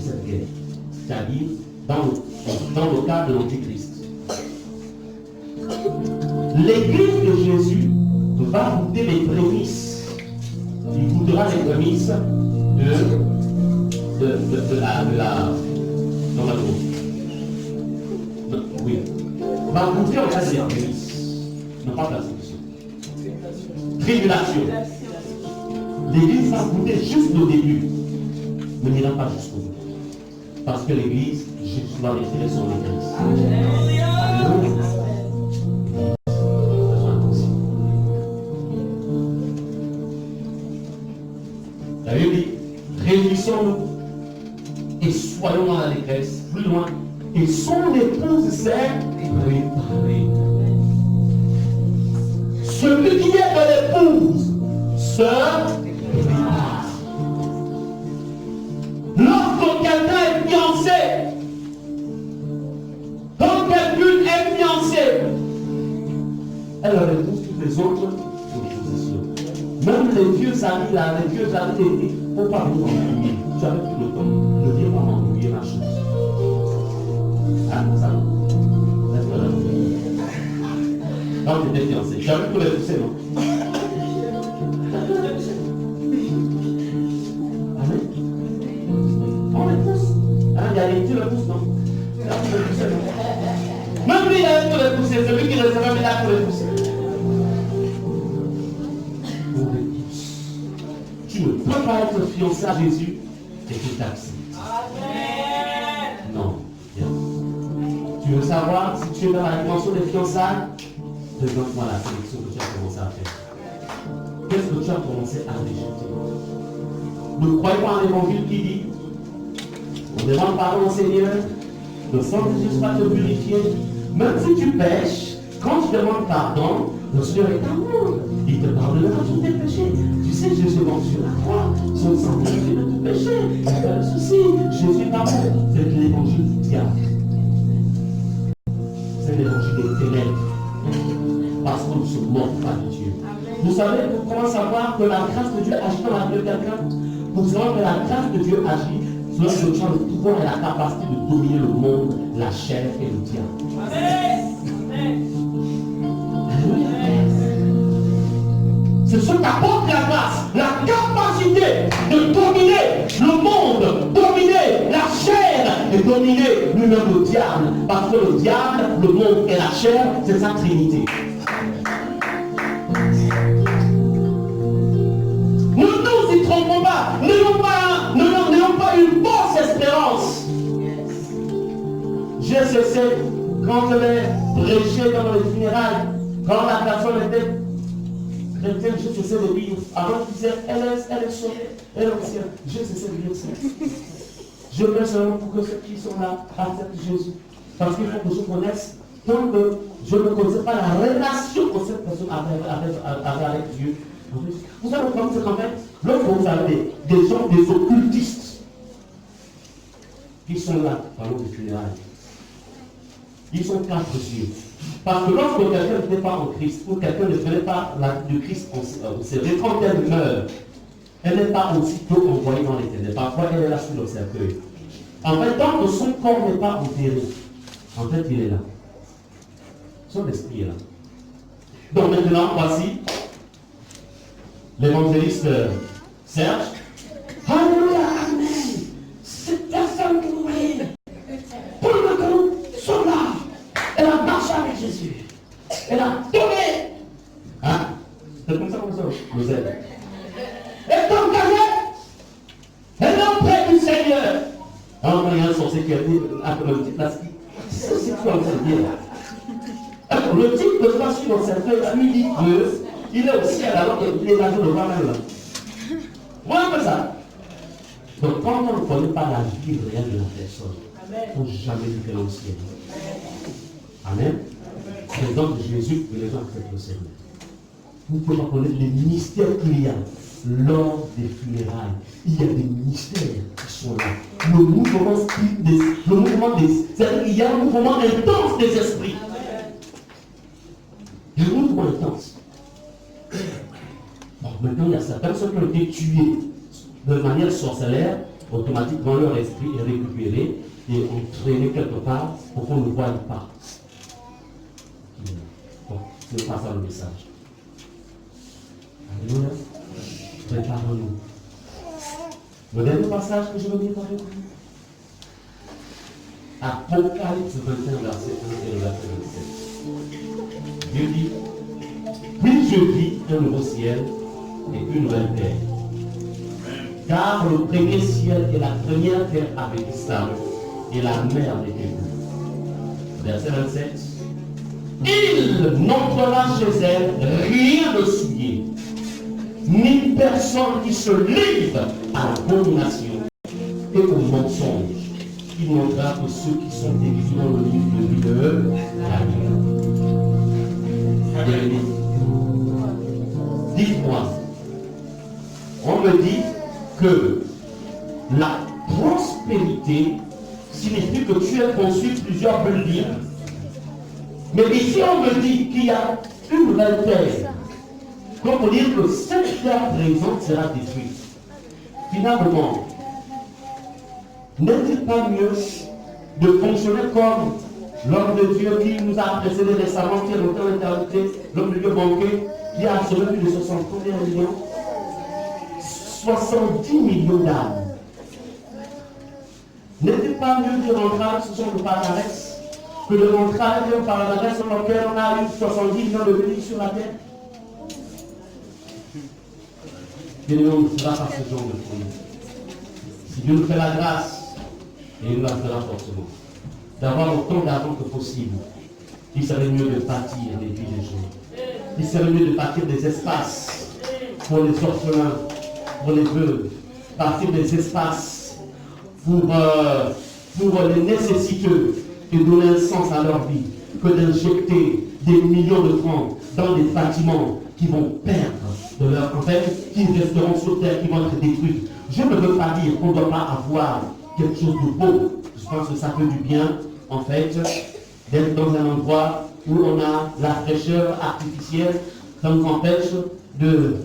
cette guerre, c'est-à-dire dans le cadre de l'Antichrist. L'église de Jésus va goûter les prémices. Il goûtera les prémices oui. Va goûter en fait les prémices. Non pas persécution. Tribulation. L'église va goûter juste au début, mais n'ira pas jusqu'au bout. Parce que l'église, Jésus va retirer son église. Alléluia. La Bible dit, réjouissons-nous et soyons dans la détresse, plus loin. Et son épouse s'est préparée. Celui qui est de l'épouse se prépare. Lorsque quelqu'un est fiancé, quand quelqu'une est fiancée, elle repousse toutes les autres oppositions. Même les vieux amis là, les vieux amis, il ne faut pas venir m'embrouiller. J'avais tout le temps. Ne viens pas m'embrouiller ma chose. Ah, ça. Quand tu étais fiancé, j'avais tout les pousser, non? Amen. On les pousse. Ah, il y a les tu le pousses, non? Même lui, il avait tout les pousser. Celui qui recevait, il a tout les pousser. Tu ne peux pas être fiancé à Jésus et que tu acceptes. Non. Bien. Tu veux savoir si tu es dans la dimension des fiançailles? Présente-moi la sélection que tu as commencé à faire. Qu'est-ce que tu as commencé à rejeter? Ne croyez pas en l'évangile qui dit on demande pardon au Seigneur, le sang de Jésus va te purifier. Même si tu pêches, quand tu demandes pardon, le Seigneur est amour. Il te pardonnera tous tes péchés. Tu sais, Jésus est mort sur la croix. Son sang te fait de tout péché. Il n'y a pas de souci. Jésus est amour. C'est l'évangile du diable. C'est l'évangile des ténèbres. Parce qu'on ne se moque pas de Dieu. Vous savez comment savoir que la grâce de Dieu agit dans la vie de quelqu'un? Pour savoir que la grâce de Dieu agit, c'est le champ de pouvoir et la capacité de dominer le monde, la chair et le diable. Amen. Alléluia. C'est ce qu'apporte la grâce, la capacité de dominer le monde, dominer la chair et dominer lui-même le diable. Parce que le diable, le monde et la chair, c'est sa trinité. Ne nous y trompons pas. N'ayons pas une fausse espérance. J'ai cessé, quand je l'ai prêché dans les funérailles, quand la personne était chrétienne, j'ai cessé de dire, avant qu'il disait, elle est sauvée, elle est au ciel. J'ai cessé de dire ça. Je veux seulement pour que ceux qui sont là acceptent Jésus. Parce qu'il faut que je connaisse, tant que je ne connaissais pas la relation que cette personne avait avec Dieu. Vous savez comment c'est qu'en fait, lorsque vous avez des gens, des occultistes, qui sont là, pendant les funérailles, ils sont 4 yeux. Parce que lorsque quelqu'un n'est pas en Christ, ou quelqu'un ne connaît pas le Christ au sérieux, quand elle meurt, elle n'est pas aussitôt envoyée dans l'éternel. Parfois, elle est là sous le cercueil. En fait, tant que son corps n'est pas enterré, en fait, il est là. Son esprit est là. Donc maintenant, voici l'évangéliste Serge. Alléluia, amen. Cette personne que vous voyez, pour que nous sommes là, elle a marché avec Jésus. Elle a donné. Hein? C'est comme ça qu'on se vous aide. Et donc, elle est auprès du Seigneur. Alors, il y a un sorcier qui a dit, après le petit plastique, c'est ce que tu es en train de dire. Alors, le type de soit sur le cercueil, lui dit qu'il est au ciel alors qu'il est là de voir même là. Voilà un peu ça. Donc, quand on ne connaît pas la vie réelle de la personne, il ne faut jamais dire qu'elle est au ciel. Amen. C'est donc Jésus que les gens acceptent le Seigneur. Vous pouvez pas connaître les mystères qu'il y a lors des funérailles. Il y a des mystères qui sont là. Le mouvement c'est-à-dire qu'il y a un mouvement intense des esprits. Il y a un mouvement intense. Bon, maintenant, il y a certaines personnes qui ont été tuées de manière sorcellaire, automatiquement leur esprit est récupéré et entraîné quelque part pour qu'on ne le voie pas. Bon, c'est pas ça le message. Alléluia. Préparons-nous. Le dernier passage que je veux lire avec vous. Apocalypse 21, verset 1 et le verset 27. Dieu dit, puis je vis un nouveau ciel et une nouvelle terre. Car le premier ciel et la première terre avaient disparu et la mer n'était plus. Verset 27. Il n'entrera chez elle rien de souillé, ni personne qui se livre à l'abomination et au mensonge. Il n'entrera que ceux qui sont écrits dans le livre de vie de la vie. Dites-moi, on me dit que la prospérité signifie que tu as construit plusieurs buildings. Mais ici, on me dit qu'il y a une nouvelle terre. Donc, on dit que cette terre présente sera détruite. Finalement, n'est-il pas mieux de fonctionner comme l'homme de Dieu qui nous a précédé récemment, qui est longtemps en éternité, l'homme de Dieu banqué, qui a sauvé plus de 60 millions, 70 millions d'âmes. N'est-il pas mieux de rentrer à ce genre de paradis que de rentrer à un paradis sur lequel on a eu 70 millions de vies sur la terre? Bien on ne fera pas ce genre de folie. Si Dieu nous fait la grâce, et il nous la fera forcément, d'avoir autant d'argent que possible, il serait mieux de bâtir des vies des gens. Il serait mieux de bâtir des espaces pour les orphelins, pour les veuves, bâtir des espaces pour les nécessiteux et donner un sens à leur vie, que d'injecter des millions de francs dans des bâtiments qui vont perdre de leur fait, qui resteront sur terre, qui vont être détruits. Je ne veux pas dire qu'on ne doit pas avoir quelque chose de beau. Je pense que ça fait du bien, en fait, d'être dans un endroit où on a la fraîcheur artificielle. Ça nous empêche de...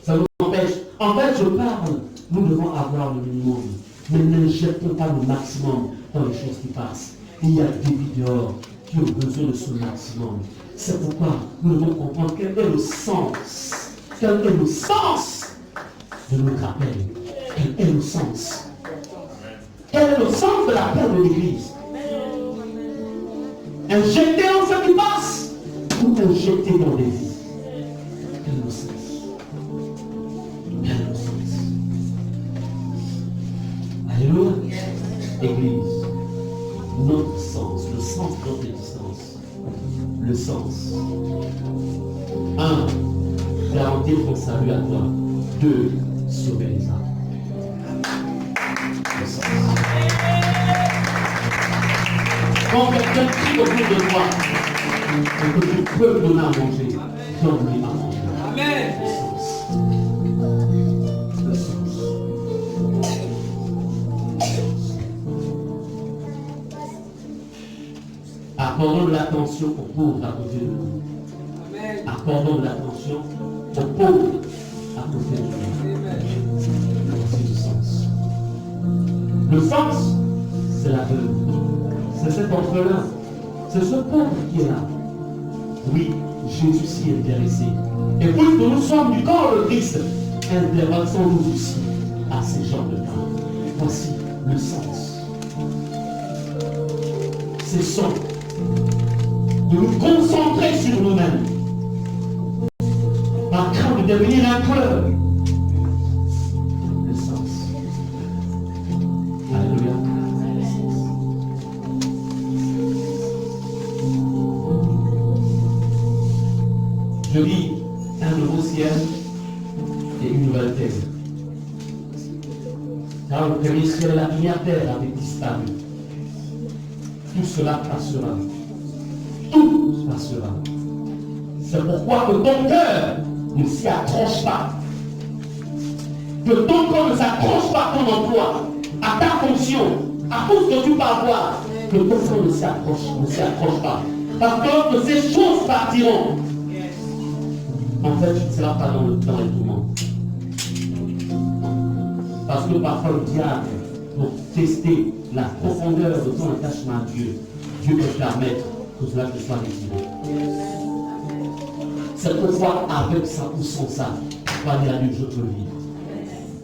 Ça nous empêche... En fait, je parle, nous devons avoir le minimum. Mais n'injectons pas le maximum dans les choses qui passent. Il y a des vies dehors qui ont besoin de ce maximum. C'est pourquoi nous devons comprendre quel est le sens. Quel est le sens de notre appel. Quel est le sens. Quel est le sens de l'appel de l'Église. Injecter en ce qui passe ou injecter dans des vies. Quel est le sens. Quel est le sens. Alléluia. Église. Notre sens, le sens de notre existence. Le sens. 1. Garantir ton salut à toi. 2. Sauver les âmes. Le sens. Quand quelqu'un crie autour de toi et que tu peux donner à manger, donne-lui à manger. Amen. Le sens. Le sens. Accordons de l'attention aux pauvres à côté de nous. Accordons de l'attention aux pauvres à côté de nous. Voici le sens. Le sens, c'est la veuve. C'est cet orphelin. C'est ce pauvre qui est là. Oui, Jésus s'y est intéressé. Et puisque nous sommes du corps de Christ, intéressons-nous aussi à ces gens de temps. Voici le sens. Cessons de nous concentrer sur nous-mêmes par crainte de devenir un club. Le sens. Alléluia. Je lis un nouveau ciel et une nouvelle terre. Car le premier ciel et la première terre avaient disparu. Tout cela passera. Tout passera. C'est pourquoi que ton cœur ne s'y accroche pas. Que ton corps ne s'accroche pas à ton emploi, à ta fonction, à tout ce que tu peux avoir. Que ton corps ne s'y accroche pas. Parce que ces choses partiront. En fait, tu ne seras pas dans les tourments. Parce que parfois le diable, pour tester la profondeur de ton attachement à Dieu, Dieu peut permettre que cela te soit retiré. C'est pourquoi avec ça ou sans ça, pas dire à Dieu, je peux vivre.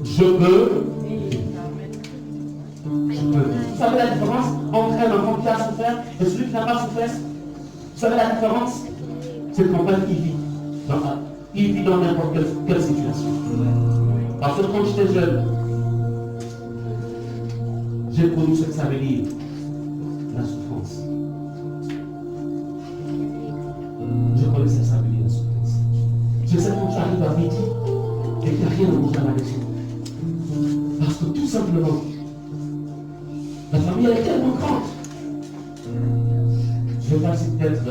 Je peux vivre. Je peux vivre. Vous savez la différence entre un enfant qui a souffert et celui qui n'a pas souffert? Vous savez la différence? C'est qu'en fait, il vit dans n'importe quelle situation. Parce que quand j'étais jeune, j'ai connu ce que ça veut dire, la souffrance. Je connais ce que ça veut dire, la souffrance. Je sais quand tu arrives à midi et qu'il n'y a rien à manger à la maison. Parce que tout simplement, la famille elle est tellement grande. Je ne vais pas essayer peut-être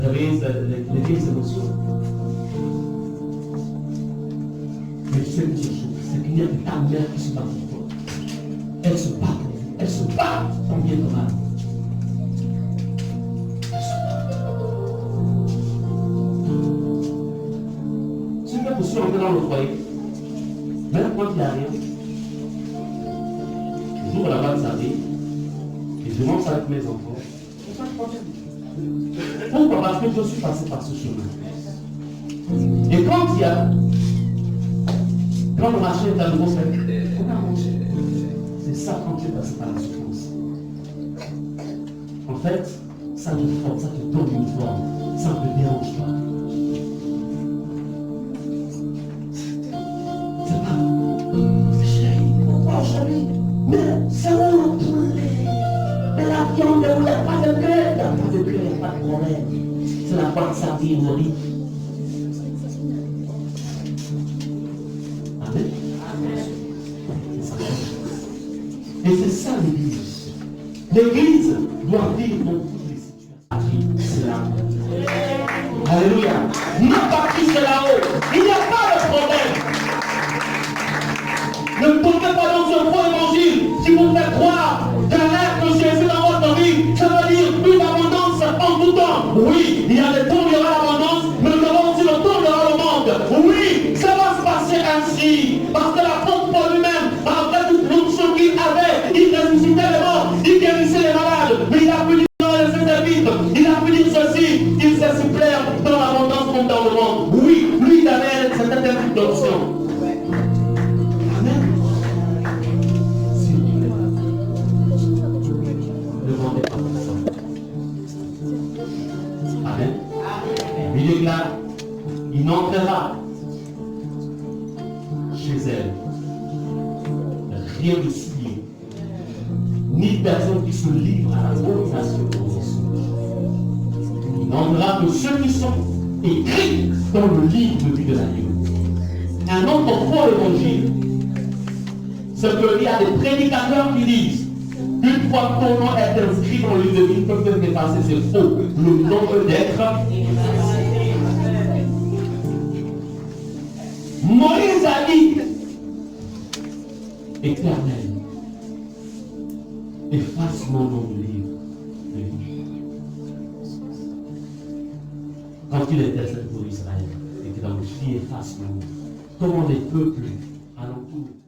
réveiller les vieilles émotions. Mais tu sais une chose, c'est qu'il y a ta mère qui se bat pour toi. Elle se bat. Elle se bat tant bien que mal. Si je me suis rentré dans le foyer, même quand il n'y a rien, j'ouvre la base sa vie et je mange ça avec mes enfants. Pourquoi? Parce que je suis passé par ce chemin. Et quand il y a, quand le marché est à nouveau fait, on a mangé. C'est ça quand tu es passé par la souffrance. En fait, ça te forme, ça te donne une forme, ça ne te dérange pas. C'est pas, chérie, pourquoi chérie? Mais c'est où le poulet? Mais la viande, il n'y a pas de cœur, il n'y a pas de cœur, il n'y a pas de problème. C'est la boîte sardine au lit. Amen. Et c'est ça l'Église. L'Église doit vivre dans toutes les situations. C'est là. Alléluia. Notre Christ est là-haut. Il n'y a pas de problème. Ne tombez pas dans ce faux évangile qui vous fait croire qu'un être de Jésus dans votre vie, ça veut dire une abondance en tout temps. Oui, il y a des temps où il y aura l'abondance, mais nous avons aussi le temps où il y aura le manque. Oui, ça va se passer ainsi. Parce que l'apôtre Paul lui-même, avec toute l'onction qu'il avait, il ressuscitait les morts, il guérissait les malades, mais il a pu dire dans les de souiller, ni personne qui se livre à la domination de mensonge. Il n'endra que ceux qui sont écrits dans le livre de vie de l'agneau. Un autre faux évangile, c'est qu'il y a des prédicateurs qui disent une fois que ton nom est inscrit dans le livre de vie, ils peuvent te dépasser, c'est faux. Le nom peut être. Moïse a dit, Éternel, efface mon nom du livre de vie. Quand il intercède pour Israël, et que dans le efface mon nom, comment les peuples alentour